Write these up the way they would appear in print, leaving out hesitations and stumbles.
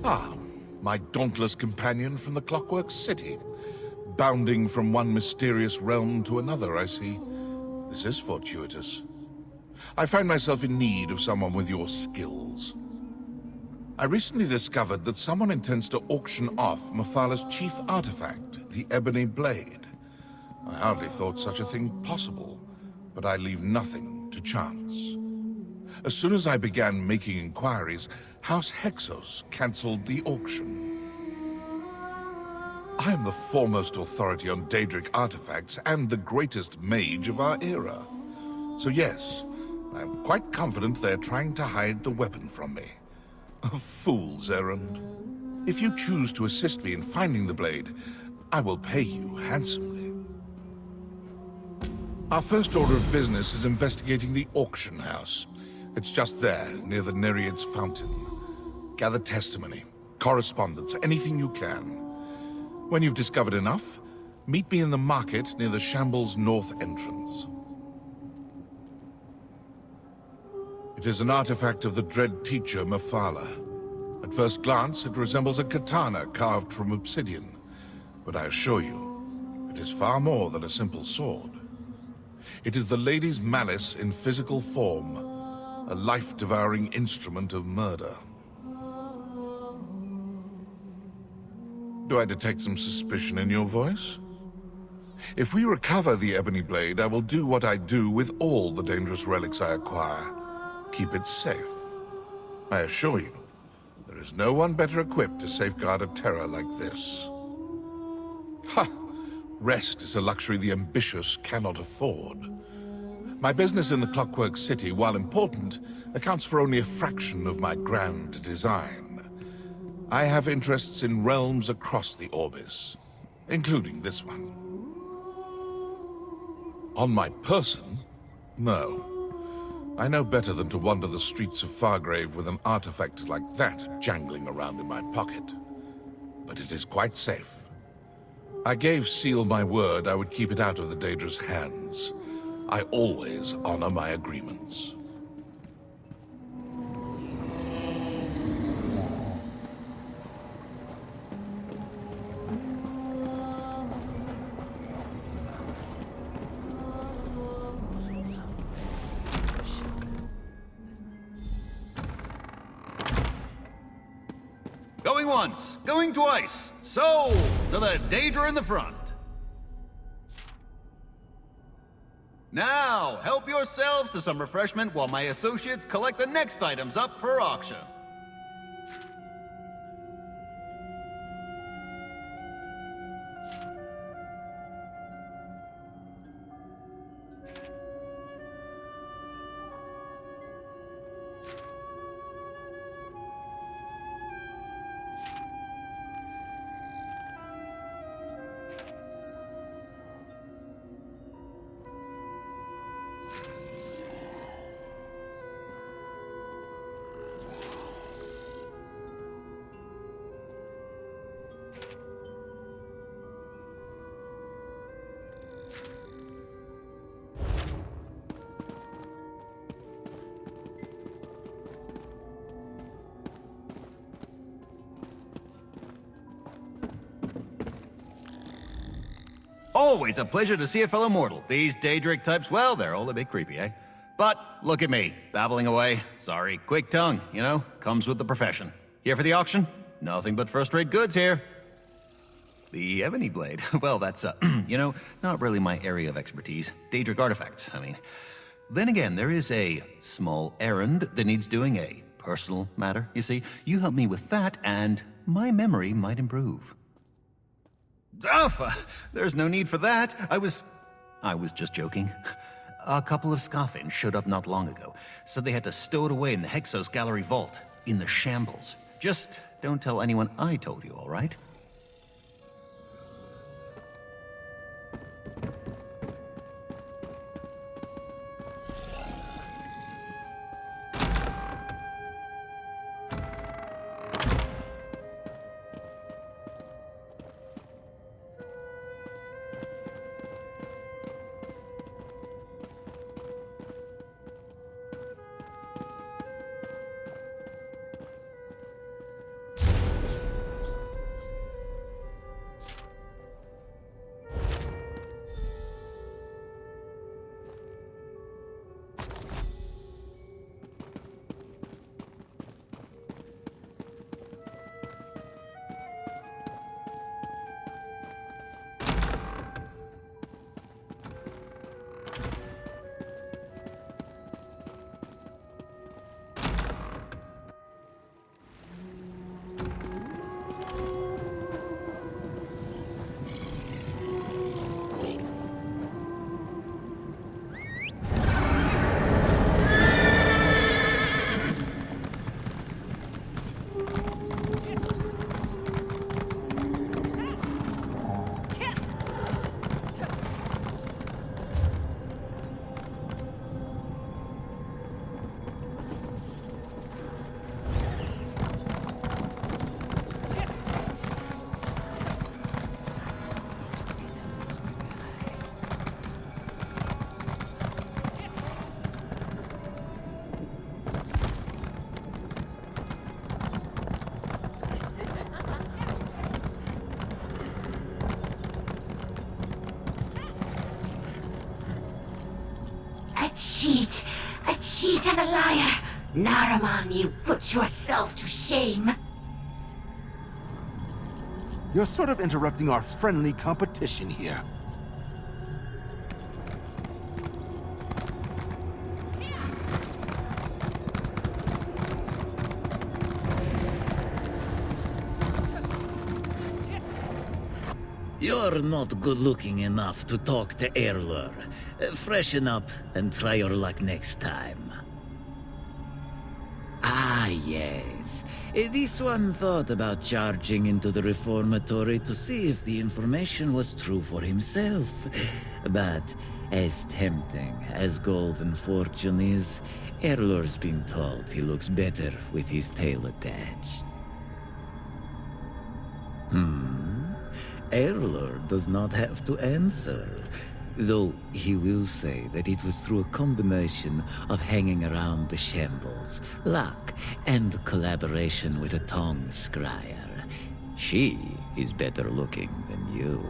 Ah, my dauntless companion from the Clockwork City. Bounding from one mysterious realm to another, I see. This is fortuitous. I find myself in need of someone with your skills. I recently discovered that someone intends to auction off Mephalah's chief artifact, the Ebony Blade. I hardly thought such a thing possible, but I leave nothing to chance. As soon as I began making inquiries, House Hexos cancelled the auction. I am the foremost authority on Daedric artifacts and the greatest mage of our era. So yes, I am quite confident they're trying to hide the weapon from me. A fool's errand. If you choose to assist me in finding the blade, I will pay you handsomely. Our first order of business is investigating the auction house. It's just there, near the Nereid's fountain. Gather testimony, correspondence, anything you can. When you've discovered enough, meet me in the market near the Shamble's north entrance. It is an artifact of the dread teacher Mephalah. At first glance, it resembles a katana carved from obsidian, but I assure you, it is far more than a simple sword. It is the lady's malice in physical form, a life-devouring instrument of murder. Do I detect some suspicion in your voice? If we recover the Ebony Blade, I will do what I do with all the dangerous relics I acquire. Keep it safe. I assure you, there is no one better equipped to safeguard a terror like this. Ha! Rest is a luxury the ambitious cannot afford. My business in the Clockwork City, while important, accounts for only a fraction of my grand design. I have interests in realms across the Orbis, including this one. On my person? No. I know better than to wander the streets of Fargrave with an artifact like that jangling around in my pocket. But it is quite safe. I gave Seal my word I would keep it out of the Daedra's hands. I always honor my agreements. Going once, going twice. So, to the Daedra in the front. Now, help yourselves to some refreshment while my associates collect the next items up for auction. Always a pleasure to see a fellow mortal. These Daedric types, well, they're all a bit creepy, eh? But look at me, babbling away. Sorry, quick tongue, you know, comes with the profession. Here for the auction? Nothing but first-rate goods here. The Ebony Blade, well, that's, you know, not really my area of expertise. Daedric artifacts, I mean. Then again, there is a small errand that needs doing, a personal matter, you see. You help me with that, and my memory might improve. There's no need for that. I was just joking. A couple of Scoffins showed up not long ago, so they had to stow it away in the Hexos Gallery vault, in the Shambles. Just don't tell anyone I told you, all right? cheat and a liar! Naraman, you put yourself to shame! You're sort of interrupting our friendly competition here. You're not good-looking enough to talk to Erlur. Freshen up and try your luck next time. Ah, yes. This one thought about charging into the reformatory to see if the information was true for himself. But as tempting as golden fortune is, Erlur's been told he looks better with his tail attached. Erlur does not have to answer, though he will say that it was through a combination of hanging around the shambles, luck, and collaboration with a tongue scryer. She is better looking than you.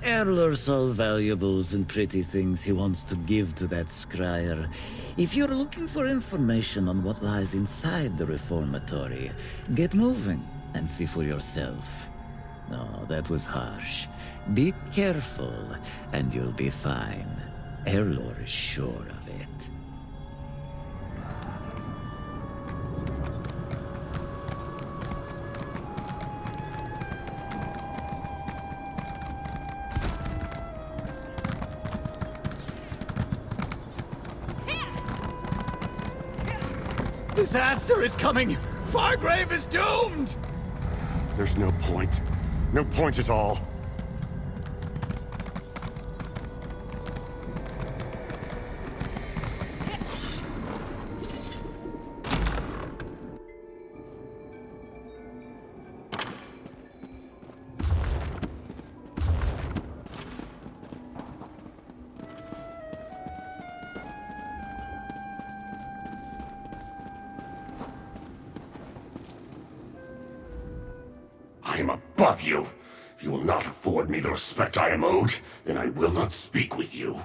Erlur saw valuables and pretty things he wants to give to that scryer. If you're looking for information on what lies inside the reformatory, get moving and see for yourself. No, that was harsh. Be careful, and you'll be fine. Erlur is sure of it. Disaster is coming! Fargrave is doomed! There's no point. No point at all. I am above you. If you will not afford me the respect I am owed, then I will not speak with you.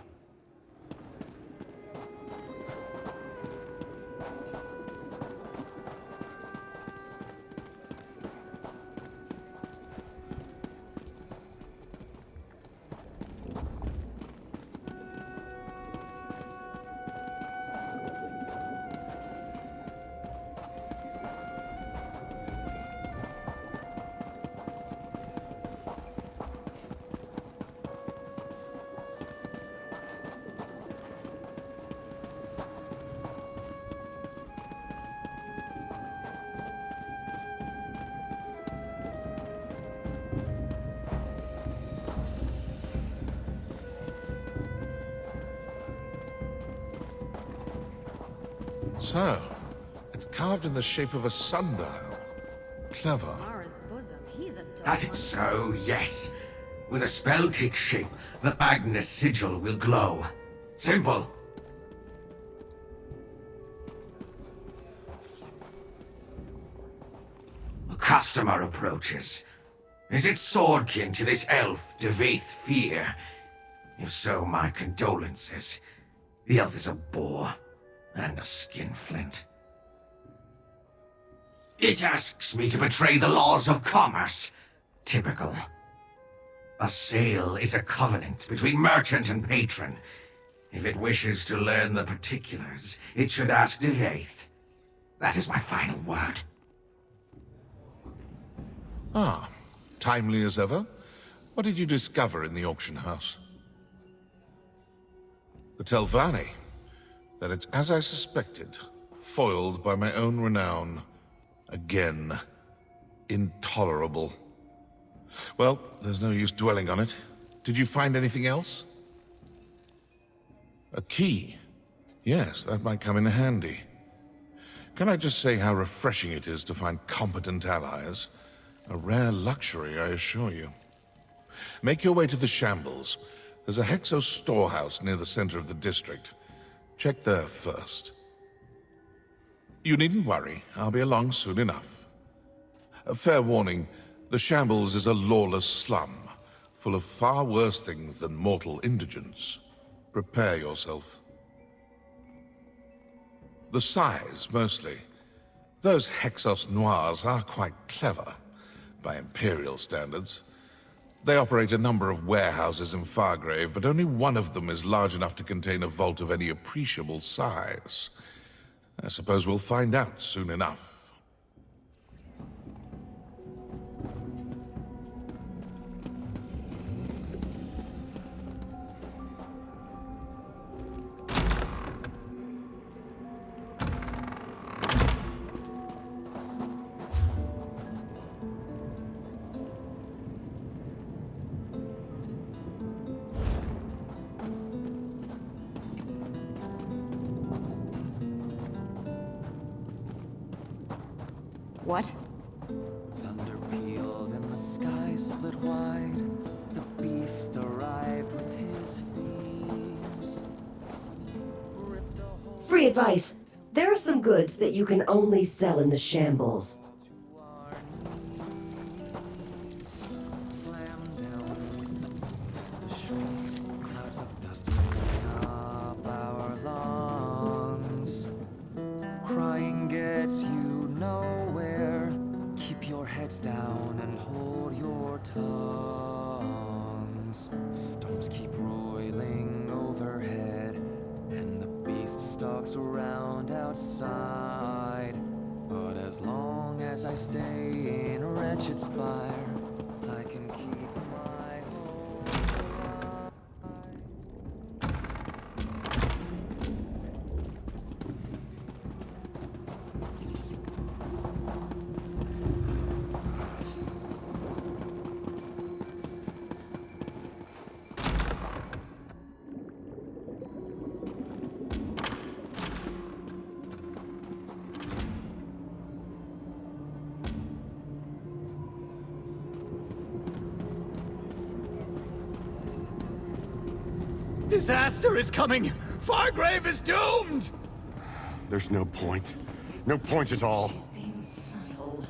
So, it's carved in the shape of a sundial. Clever. Mara's bosom, he's a dog. That is so, yes. With a spell take shape, the Magnus sigil will glow. Simple. A customer approaches. Is it swordkin to this elf, Devaith Fear? If so, my condolences. The elf is a boar, and a skinflint. It asks me to betray the laws of commerce. Typical. A sale is a covenant between merchant and patron. If it wishes to learn the particulars, it should ask Devaith. That is my final word. Ah, timely as ever. What did you discover in the auction house? The Telvanni. That it's as I suspected, foiled by my own renown. Again. Intolerable. Well, there's no use dwelling on it. Did you find anything else? A key. Yes, that might come in handy. Can I just say how refreshing it is to find competent allies? A rare luxury, I assure you. Make your way to the Shambles. There's a Hexo storehouse near the center of the district. Check there first. You needn't worry. I'll be along soon enough. A fair warning, the Shambles is a lawless slum, full of far worse things than mortal indigence. Prepare yourself. The size, mostly. Those Hexos Noirs are quite clever, by Imperial standards. They operate a number of warehouses in Fargrave, but only one of them is large enough to contain a vault of any appreciable size. I suppose we'll find out soon enough. What? Thunder pealed and the sky split wide. The beast arrived with his thieves. Ripped a hole Free advice. There are some goods that you can only sell in the shambles. to our knees. Slammed down with the shriek. Clouds of dust filling up our lungs. Crying gets you nowhere. Keep your heads down and hold your tongues. Storms keep roiling overhead, and the beast stalks around outside. But as long as I stay in Wretched Spire, I can keep my hopes alive. Disaster is coming! Fargrave is doomed! There's no point. No point at all. Being subtle.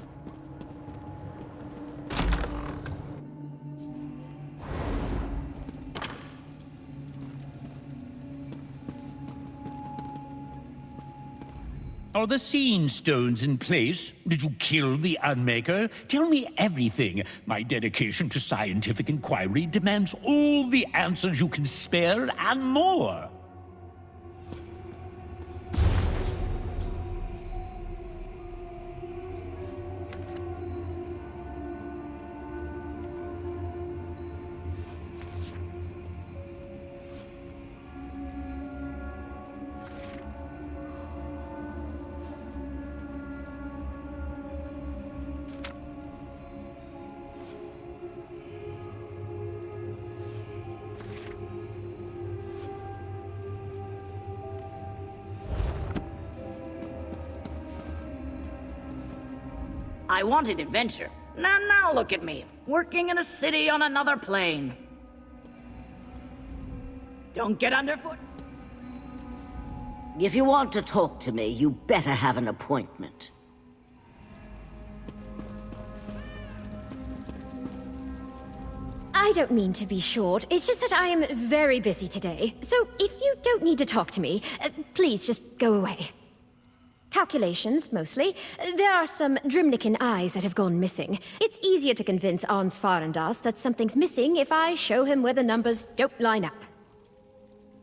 Are the scene stones in place? Did you kill the Unmaker? Tell me everything. My dedication to scientific inquiry demands all the answers you can spare and more. I wanted adventure. Now look at me, working in a city on another plane. Don't get underfoot. If you want to talk to me, you better have an appointment. I don't mean to be short. It's just that I am very busy today. So if you don't need to talk to me, please just go away. Calculations, mostly. There are some Drimnican eyes that have gone missing. It's easier to convince Ans Farendas that something's missing if I show him where the numbers don't line up.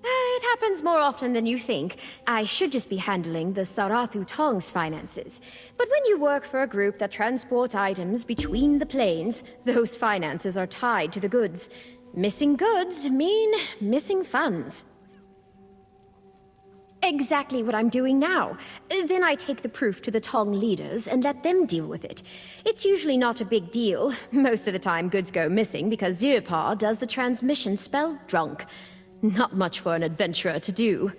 It happens more often than you think. I should just be handling the Sarathu Tong's finances. But when you work for a group that transports items between the planes, those finances are tied to the goods. Missing goods mean missing funds. Exactly what I'm doing now. Then I take the proof to the Tong leaders and let them deal with it. It's usually not a big deal. Most of the time goods go missing because Zirpa does the transmission spell drunk. Not much for an adventurer to do.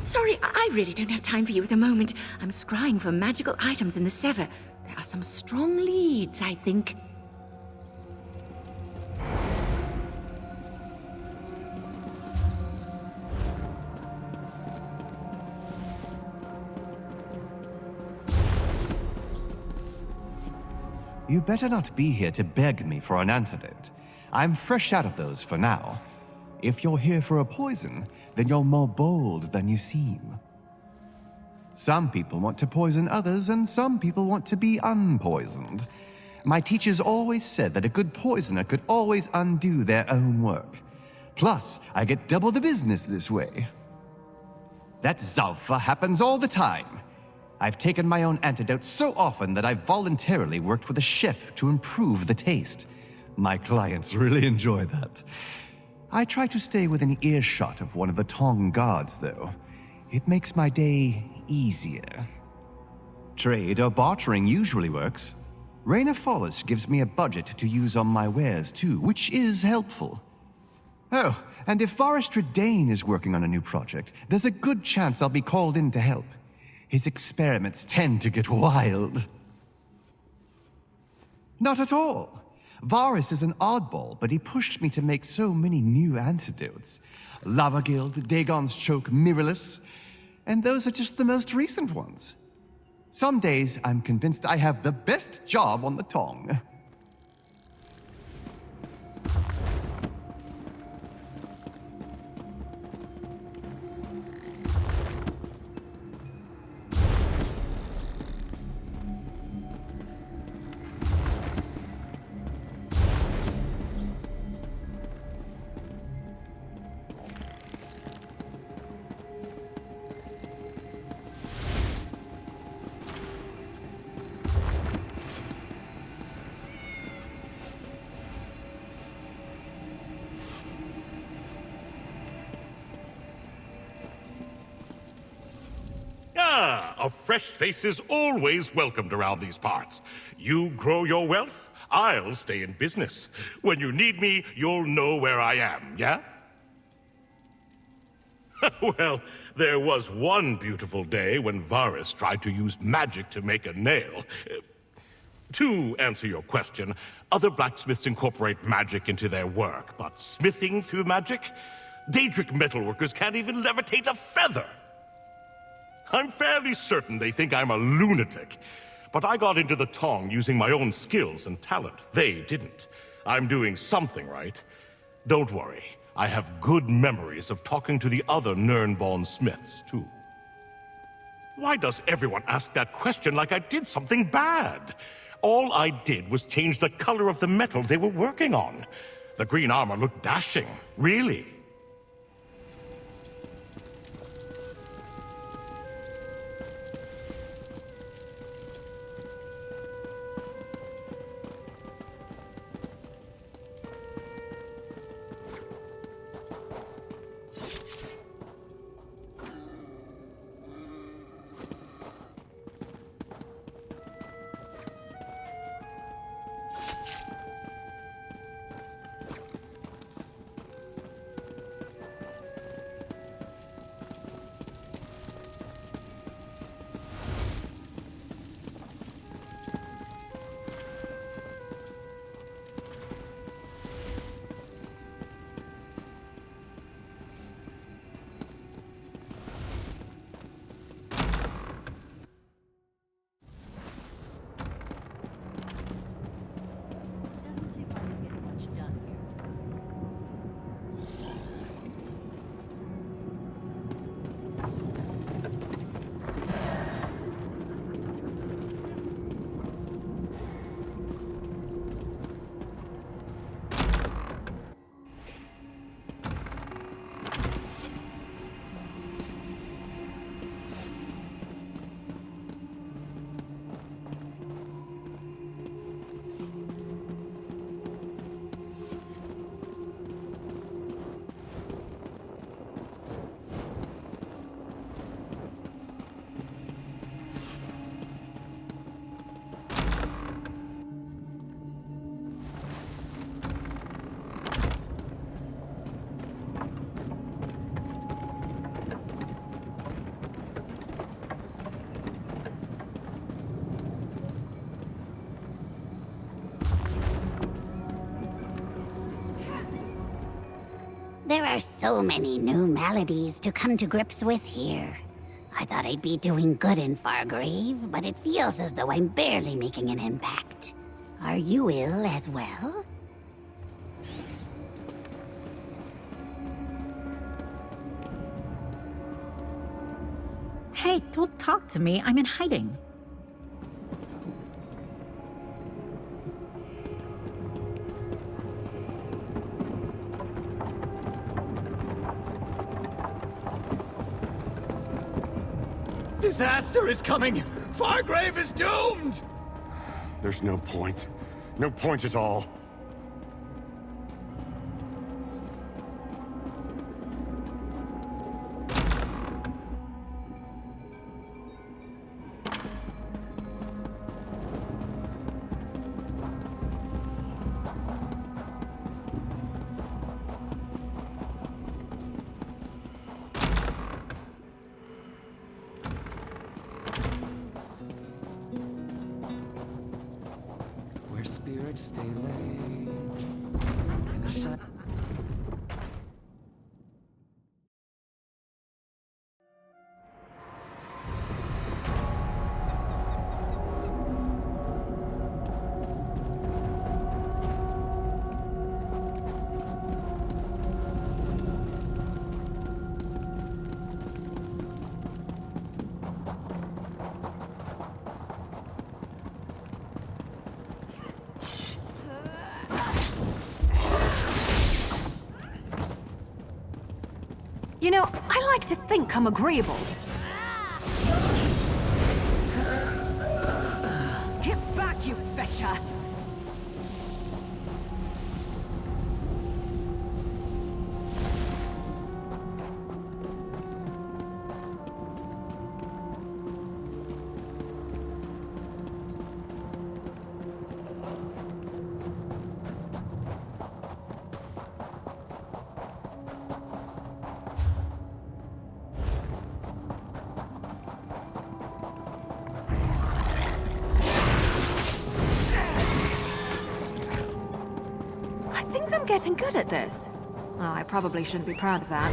Sorry, I really don't have time for you at the moment. I'm scrying for magical items in the Sever. There are some strong leads, I think. You better not be here to beg me for an antidote. I'm fresh out of those for now. If you're here for a poison, then you're more bold than you seem. Some people want to poison others, and some people want to be unpoisoned. My teachers always said that a good poisoner could always undo their own work. Plus, I get double the business this way. That Zalfa happens all the time. I've taken my own antidote so often that I've voluntarily worked with a chef to improve the taste. My clients really enjoy that. I try to stay within earshot of one of the Tong gods, though. It makes my day easier. Trade or bartering usually works. Raina Follis gives me a budget to use on my wares, too, which is helpful. Oh, and if Forrester Dane is working on a new project, there's a good chance I'll be called in to help. His experiments tend to get wild. Not at all. Varus is an oddball, but he pushed me to make so many new antidotes. Lava Guild, Dagon's Choke, Mirrorless, and those are just the most recent ones. Some days I'm convinced I have the best job on the Tong. A fresh face is always welcomed around these parts. You grow your wealth, I'll stay in business. When you need me, you'll know where I am, yeah? Well, there was one beautiful day when Varus tried to use magic to make a nail. To answer your question, other blacksmiths incorporate magic into their work, but smithing through magic? Daedric metalworkers can't even levitate a feather! I'm fairly certain they think I'm a lunatic, but I got into the Tong using my own skills and talent. They didn't. I'm doing something right. Don't worry, I have good memories of talking to the other Nirnborn smiths, too. Why does everyone ask that question like I did something bad? All I did was change the color of the metal they were working on. The green armor looked dashing, really. There are so many new maladies to come to grips with here. I thought I'd be doing good in Fargrave, but it feels as though I'm barely making an impact. Are you ill as well? Hey, don't talk to me. I'm in hiding. Disaster is coming! Fargrave is doomed! There's no point. No point at all. Where spirits stay late in the shadow. You know, I like to think I'm agreeable. Get back, you fetcher! I think I'm getting good at this. Oh, I probably shouldn't be proud of that.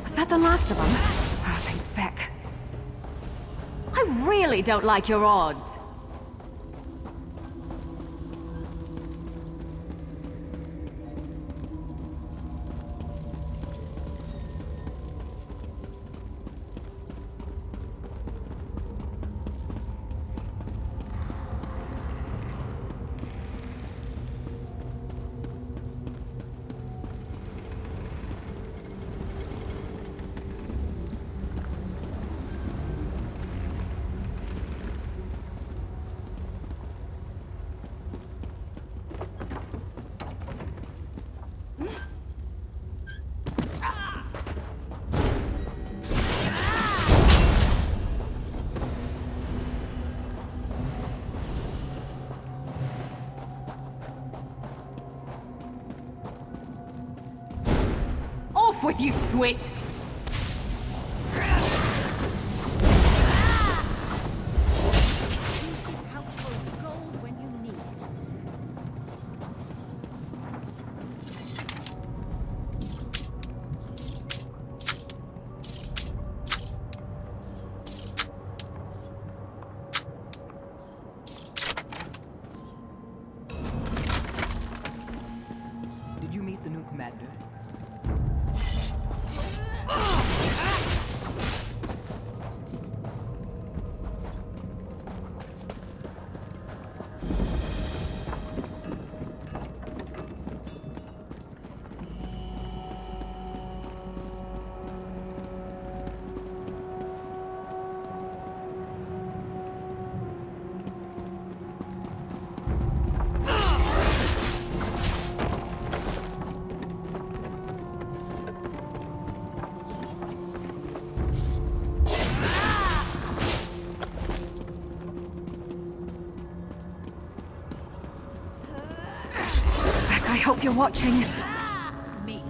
Is that the last of them? Oh, thank feck. I really don't like your odds. Off with you, Swit! hope you're watching. Me.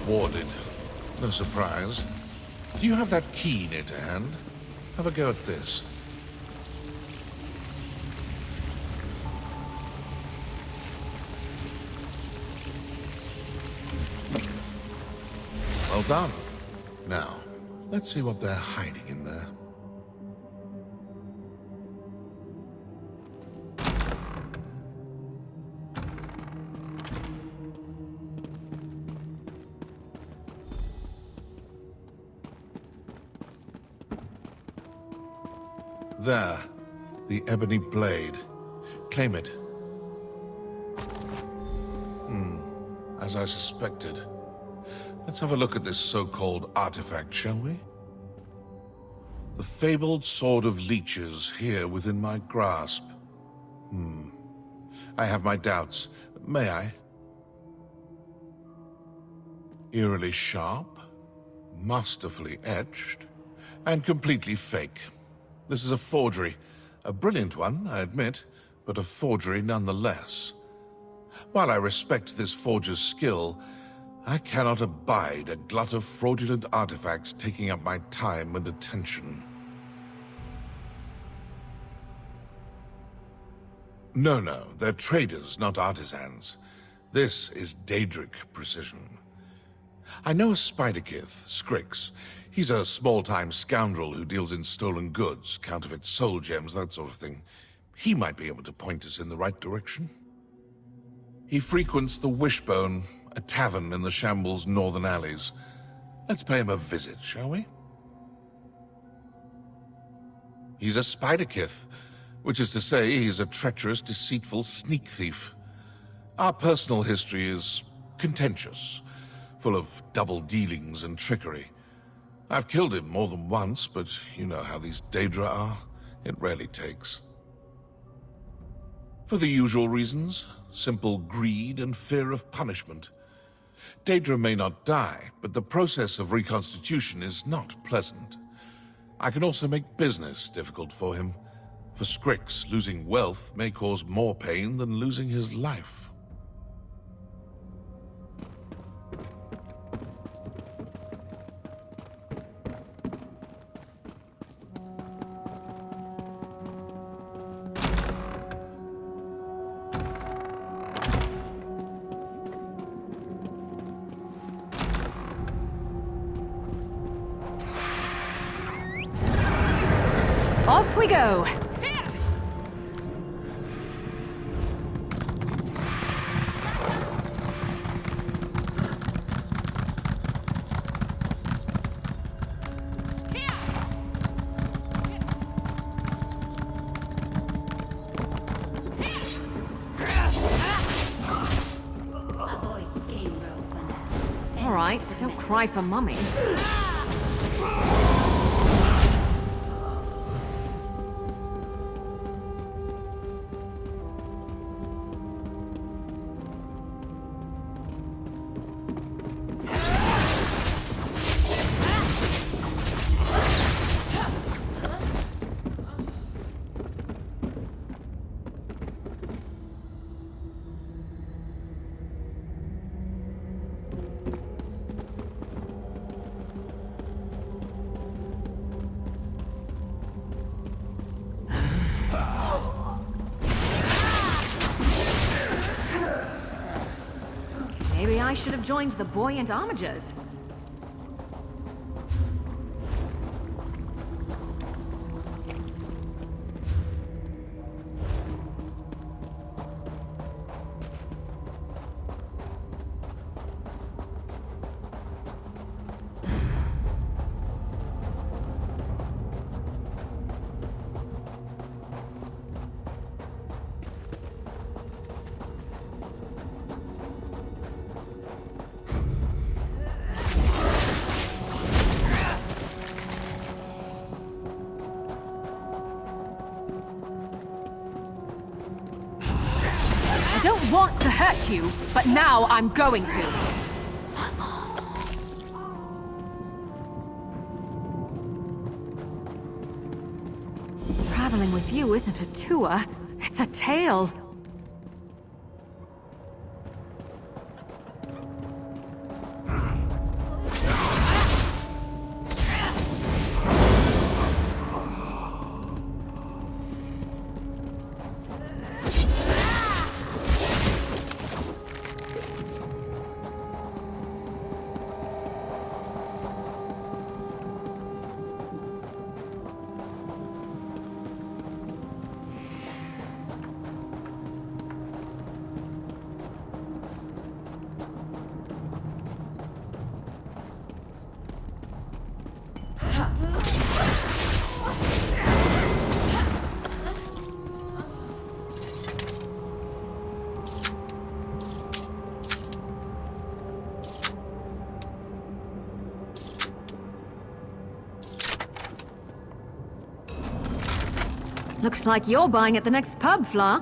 Warded. No surprise. Do you have that key near to hand? Have a go at this. Well done. Now, let's see what they're hiding in there. There, the ebony blade. Claim it. As I suspected. Let's have a look at this so-called artifact, shall we? The fabled Sword of Leeches here within my grasp. I have my doubts. May I? Eerily sharp, masterfully etched, and completely fake. This is a forgery. A brilliant one, I admit, but a forgery nonetheless. While I respect this forger's skill, I cannot abide a glut of fraudulent artifacts taking up my time and attention. No, they're traders, not artisans. This is Daedric precision. I know a Spiderkith, Scrix. He's a small-time scoundrel who deals in stolen goods, counterfeit soul gems, that sort of thing. He might be able to point us in the right direction. He frequents the Wishbone, a tavern in the Shamble's northern alleys. Let's pay him a visit, shall we? He's a Spiderkith, which is to say he's a treacherous, deceitful sneak thief. Our personal history is contentious, full of double dealings and trickery. I've killed him more than once, but you know how these Daedra are. It rarely takes. For the usual reasons, simple greed and fear of punishment. Daedra may not die, but the process of reconstitution is not pleasant. I can also make business difficult for him. For Scrix, losing wealth may cause more pain than losing his life. Off we go! All right, but don't cry for Mummy. Maybe I should have joined the buoyant armigers. I don't want to hurt you, but now I'm going to. Traveling with you isn't a tour, it's a tale. Looks like you're buying at the next pub, Fla.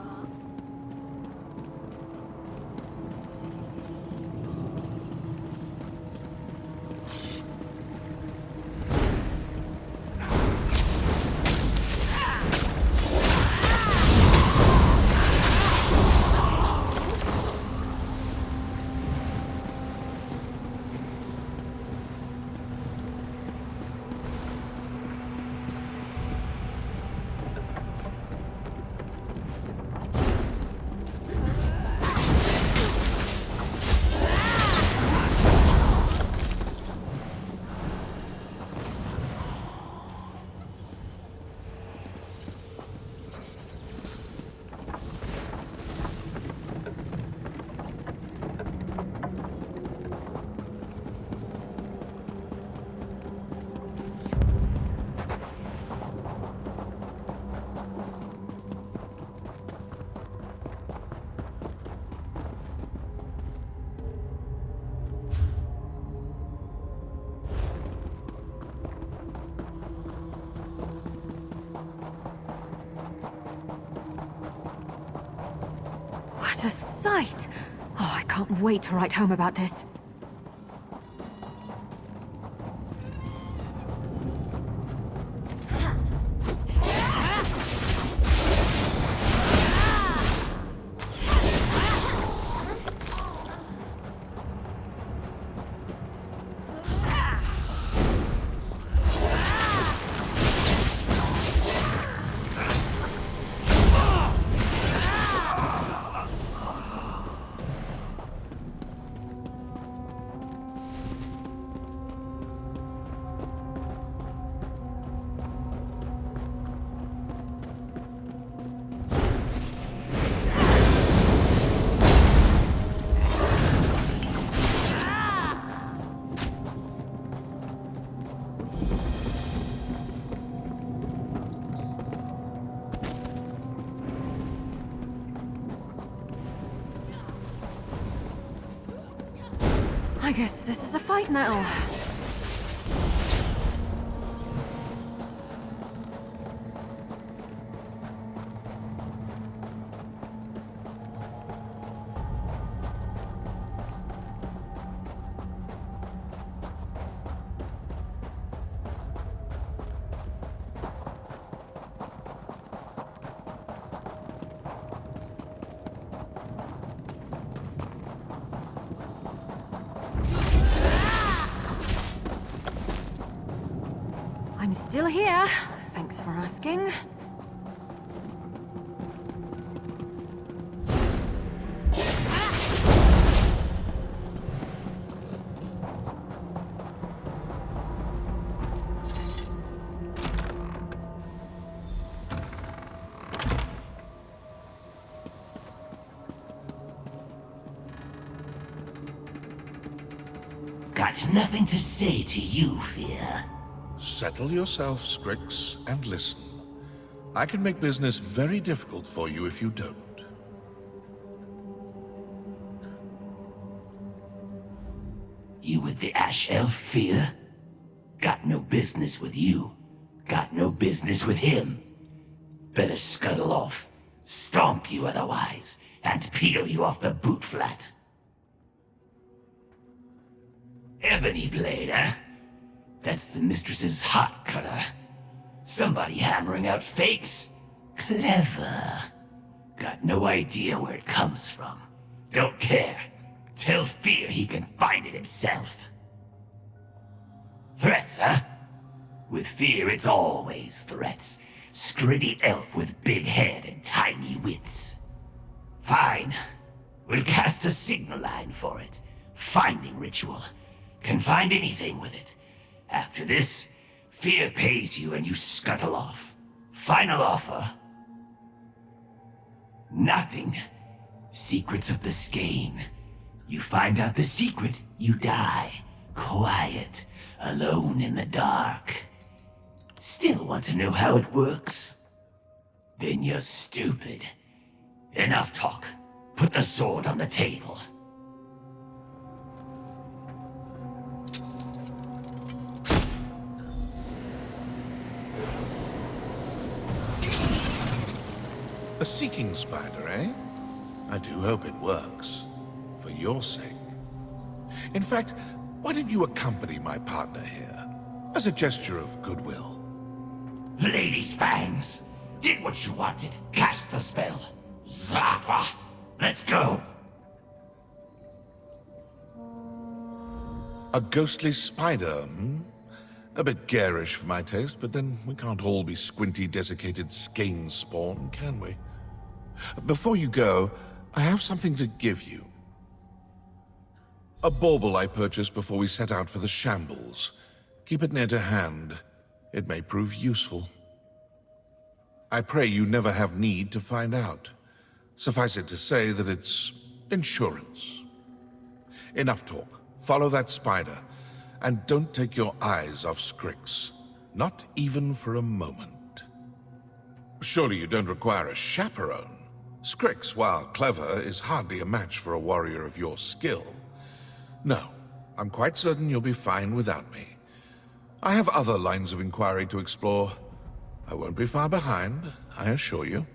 What a sight! Oh, I can't wait to write home about this. I guess this is a fight now. I'm still here. Thanks for asking. Got nothing to say to you, Fear. Settle yourself, Strix, and listen. I can make business very difficult for you if you don't. You with the Ash Elf, Fear? Got no business with you. Got no business with him. Better scuttle off, stomp you otherwise, and peel you off the boot flat. Ebony Blade, huh? That's the mistress's hot cutter. Somebody hammering out fakes? Clever. Got no idea where it comes from. Don't care. Tell Fear he can find it himself. Threats, huh? With Fear, it's always threats. Scritty elf with big head and tiny wits. Fine. We'll cast a signal line for it. Finding ritual. Can find anything with it. After this, Fear pays you and you scuttle off. Final offer. Nothing. Secrets of the skein. You find out the secret, you die. Quiet. Alone in the dark. Still want to know how it works? Then you're stupid. Enough talk. Put the sword on the table. A seeking spider, eh? I do hope it works. For your sake. In fact, why did you accompany my partner here? As a gesture of goodwill. Lady's fangs. Did what you wanted. Cast the spell. Zafa. Let's go. A ghostly spider, hmm? A bit garish for my taste, but then we can't all be squinty, desiccated skein spawn, can we? Before you go, I have something to give you. A bauble I purchased before we set out for the shambles. Keep it near to hand. It may prove useful. I pray you never have need to find out. Suffice it to say that it's insurance. Enough talk. Follow that spider. And don't take your eyes off Strix. Not even for a moment. Surely you don't require a chaperone. Strix, while clever, is hardly a match for a warrior of your skill. No, I'm quite certain you'll be fine without me. I have other lines of inquiry to explore. I won't be far behind, I assure you.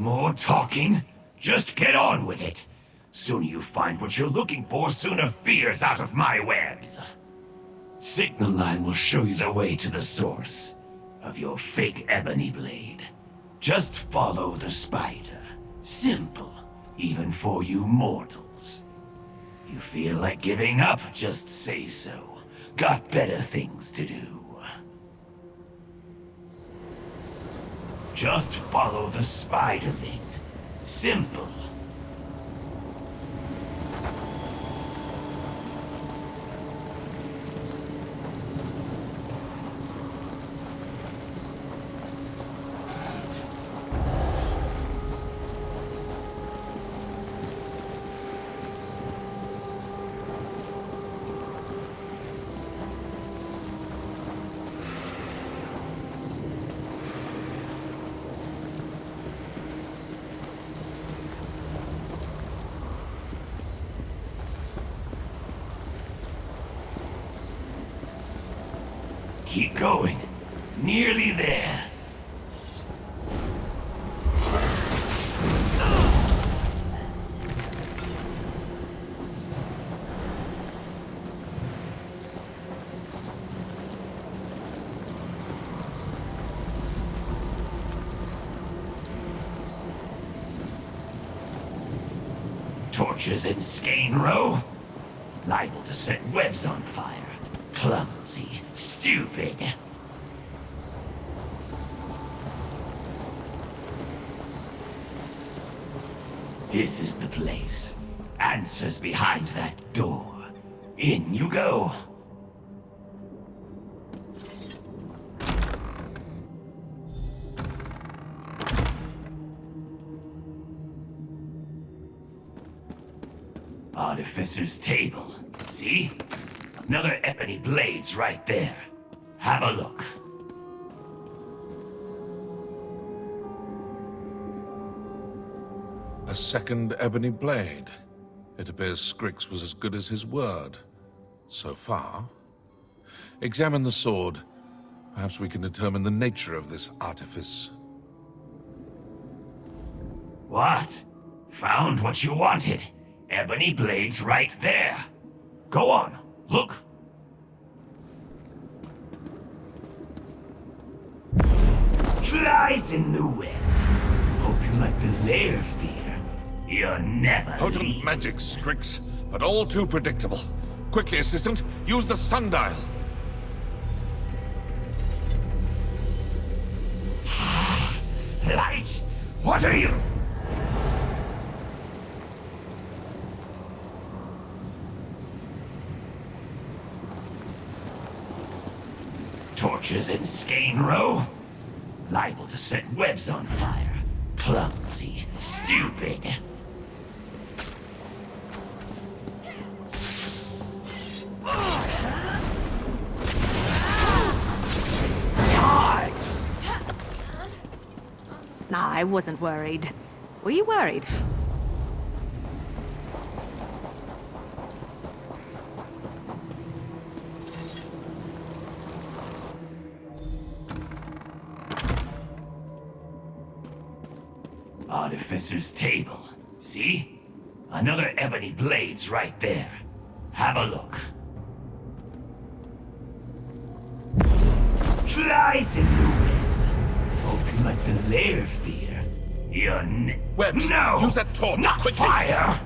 More talking? Just get on with it. Sooner you find what you're looking for, sooner fear's out of my webs. Signal line will show you the way to the source of your fake ebony blade. Just follow the spider. Simple, even for you mortals. You feel like giving up, just say so. Got better things to do. Just follow the spiderling. Simple. Keep going. Nearly there. Torches in skein row. Liable to set webs on fire. Clumsy. Stupid. This is the place. Answers behind that door. In you go. Artificer's table. See? Another ebony blade's right there. Have a look. A second ebony blade. It appears Scrix was as good as his word. So far. Examine the sword. Perhaps we can determine the nature of this artifice. What? Found what you wanted. Ebony blade's right there. Go on, look. Flies in the web. Hope you like the lair fear. You're never Potent leave. magic, Scrix, but all too predictable. Quickly, assistant, use the sundial. Light? What are you? Torches in skein row? Liable to set webs on fire. Clumsy. Stupid. Charge! Nah, I wasn't worried. Were you worried? Artificer's table. See? Another ebony blade's right there. Have a look. Flies in the web. Hope you like the lair fear. You're Webs, no! use that torch, Not quickly! fire!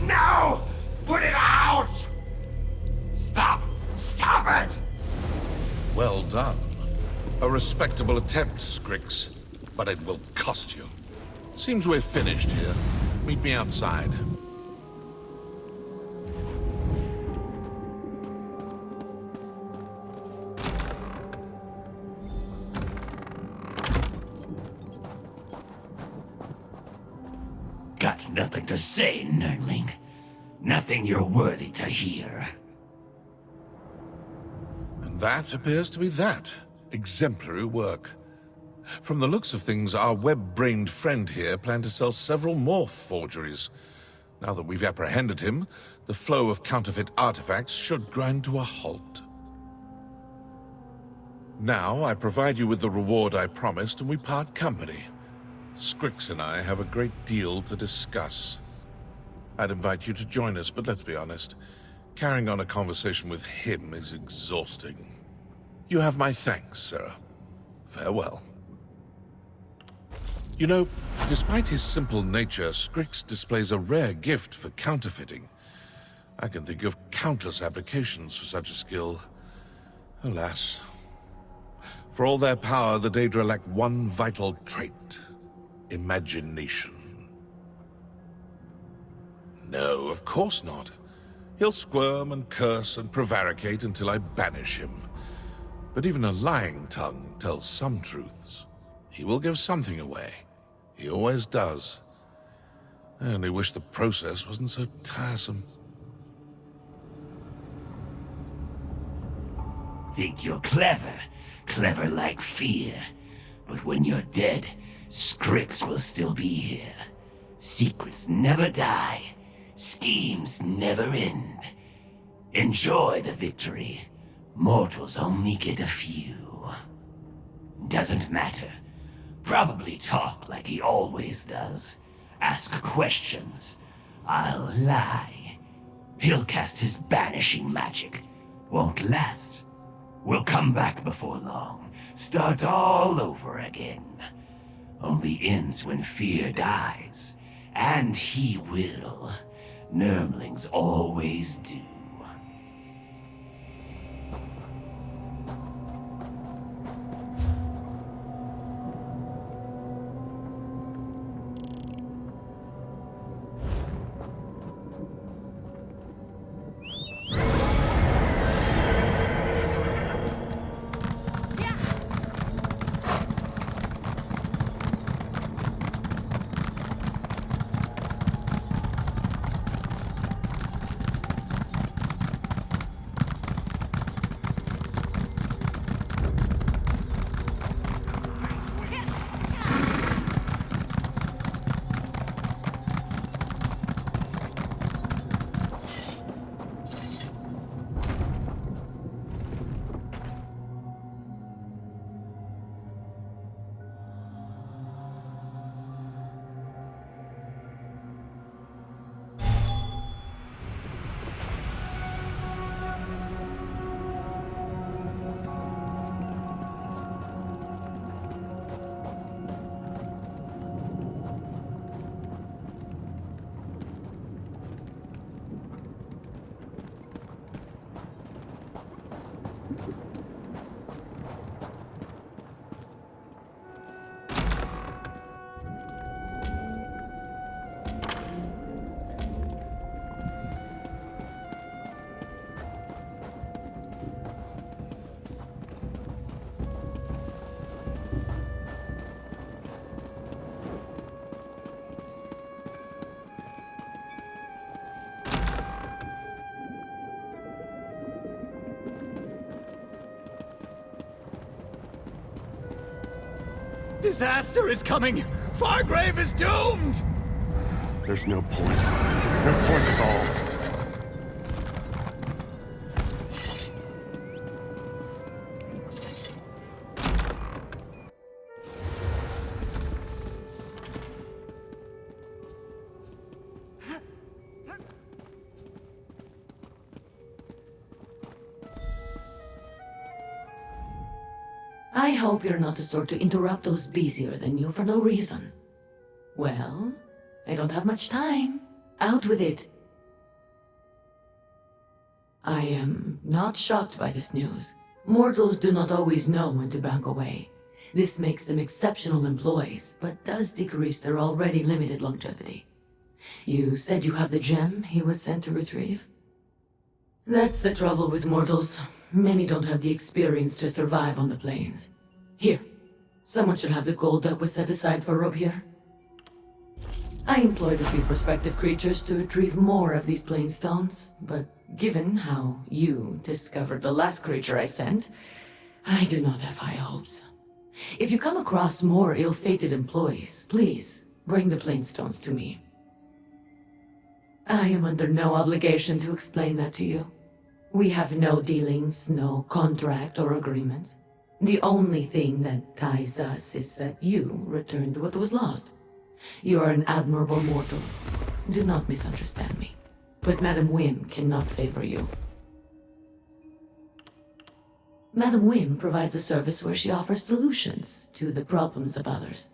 No! Put it out! Stop! Stop it! Well done. A respectable attempt, Scrix, but it will cost you. Seems we're finished here. Meet me outside. Got nothing to say, nerdling. Nothing you're worthy to hear. And that appears to be that. Exemplary work. From the looks of things, our web-brained friend here planned to sell several more forgeries. Now that we've apprehended him, the flow of counterfeit artifacts should grind to a halt. Now, I provide you with the reward I promised, and we part company. Scrix and I have a great deal to discuss. I'd invite you to join us, but let's be honest. Carrying on a conversation with him is exhausting. You have my thanks, Sarah. Farewell. You know, despite his simple nature, Scrix displays a rare gift for counterfeiting. I can think of countless applications for such a skill. Alas. For all their power, the Daedra lack one vital trait. Imagination. No, of course not. He'll squirm and curse and prevaricate until I banish him. But even a lying tongue tells some truths. He will give something away. He always does. I only wish the process wasn't so tiresome. Think you're clever. Clever like fear. But when you're dead, Scrix will still be here. Secrets never die. Schemes never end. Enjoy the victory. Mortals only get a few. Doesn't matter. Probably talk like he always does. Ask questions. I'll lie. He'll cast his banishing magic. Won't last. We'll come back before long. Start all over again. Only ends when fear dies. And he will. Nurmlings always do. Disaster is coming! Fargrave is doomed! There's no point. No point at all. I hope you're not the sort to interrupt those busier than you for no reason. Well, I don't have much time. Out with it. I am not shocked by this news. Mortals do not always know when to back away. This makes them exceptional employees, but does decrease their already limited longevity. You said you have the gem he was sent to retrieve? That's the trouble with mortals. Many don't have the experience to survive on the plains. Here, someone should have the gold that was set aside for Rob here. I employed a few prospective creatures to retrieve more of these plain stones, but given how you discovered the last creature I sent, I do not have high hopes. If you come across more ill-fated employees, please bring the plain stones to me. I am under no obligation to explain that to you. We have no dealings, no contract or agreements. The only thing that ties us is that you returned what was lost. You are an admirable mortal. Do not misunderstand me. But Madam Wim cannot favor you. Madam Wim provides a service where she offers solutions to the problems of others.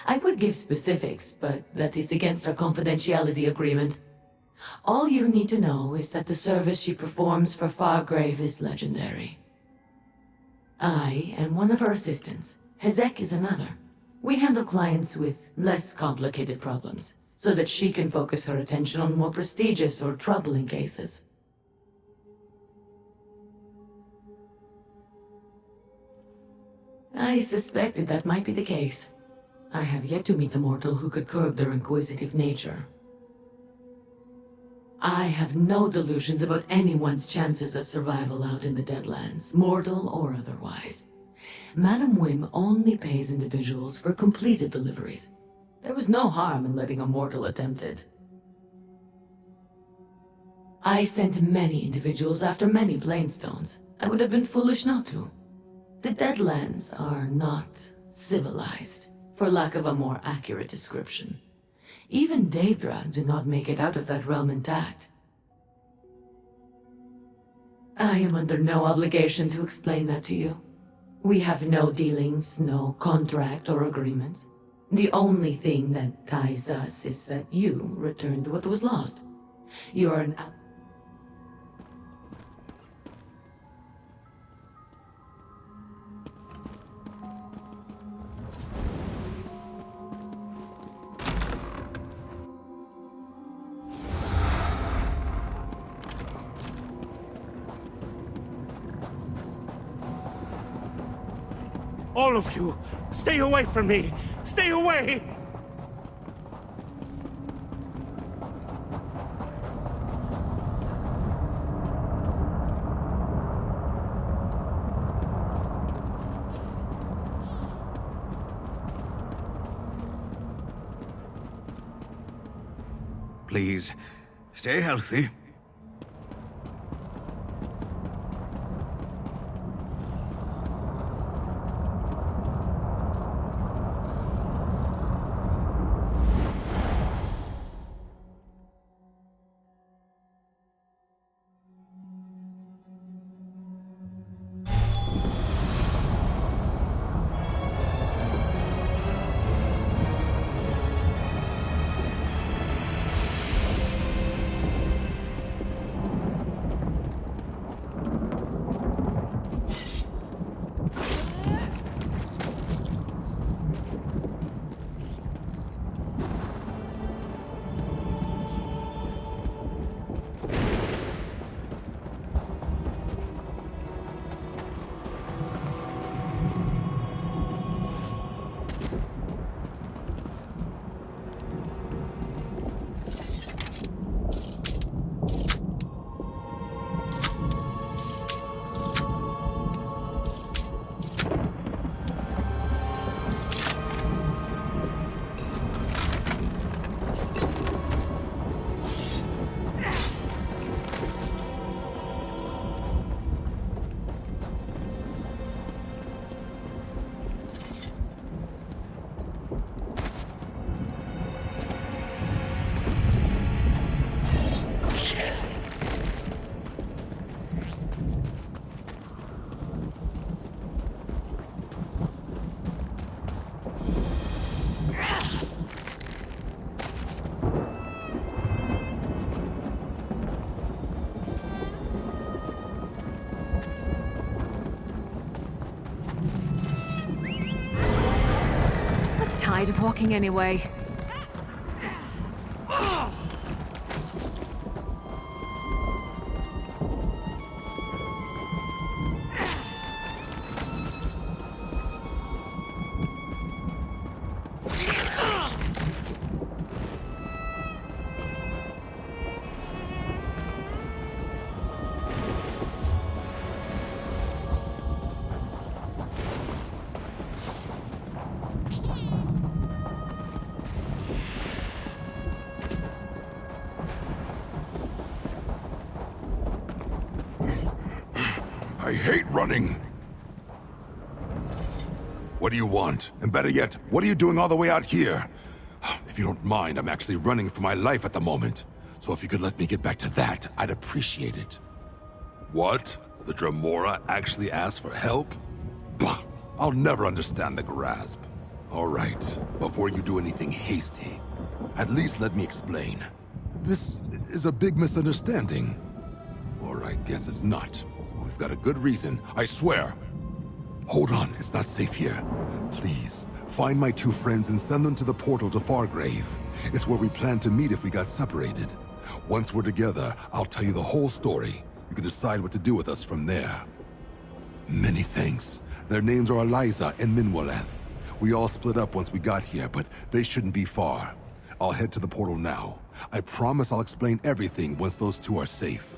I would give specifics, but that is against our confidentiality agreement. All you need to know is that the service she performs for Fargrave is legendary. I am one of her assistants. Hezek is another. We handle clients with less complicated problems, so that she can focus her attention on more prestigious or troubling cases. I suspected that might be the case. I have yet to meet a mortal who could curb their inquisitive nature. I have no delusions about anyone's chances of survival out in the Deadlands, mortal or otherwise. Madam Wim only pays individuals for completed deliveries. There was no harm in letting a mortal attempt it. I sent many individuals after many Plainstones. I would have been foolish not to. The Deadlands are not civilized, for lack of a more accurate description. Even Daedra do not make it out of that realm intact. I am under no obligation to explain that to you. We have no dealings, no contract or agreements. The only thing that ties us is that you returned what was lost. You are an... All of you, stay away from me! Stay away! Please, stay healthy. Tired of walking anyway. I hate running. What do you want? And better yet, what are you doing all the way out here? If you don't mind, I'm actually running for my life at the moment. So if you could let me get back to that, I'd appreciate it. What? The Dremora actually asked for help? Bah! I'll never understand the grasp. All right, before you do anything hasty, at least let me explain. This is a big misunderstanding. Or I guess it's not. We've got a good reason, I swear. Hold on, it's not safe here. Please, find my two friends and send them to the portal to Fargrave. It's where we plan to meet if we got separated. Once we're together, I'll tell you the whole story. You can decide what to do with us from there. Many thanks. Their names are Eliza and Minwaleth. We all split up once we got here, but they shouldn't be far. I'll head to the portal now. I promise I'll explain everything once those two are safe.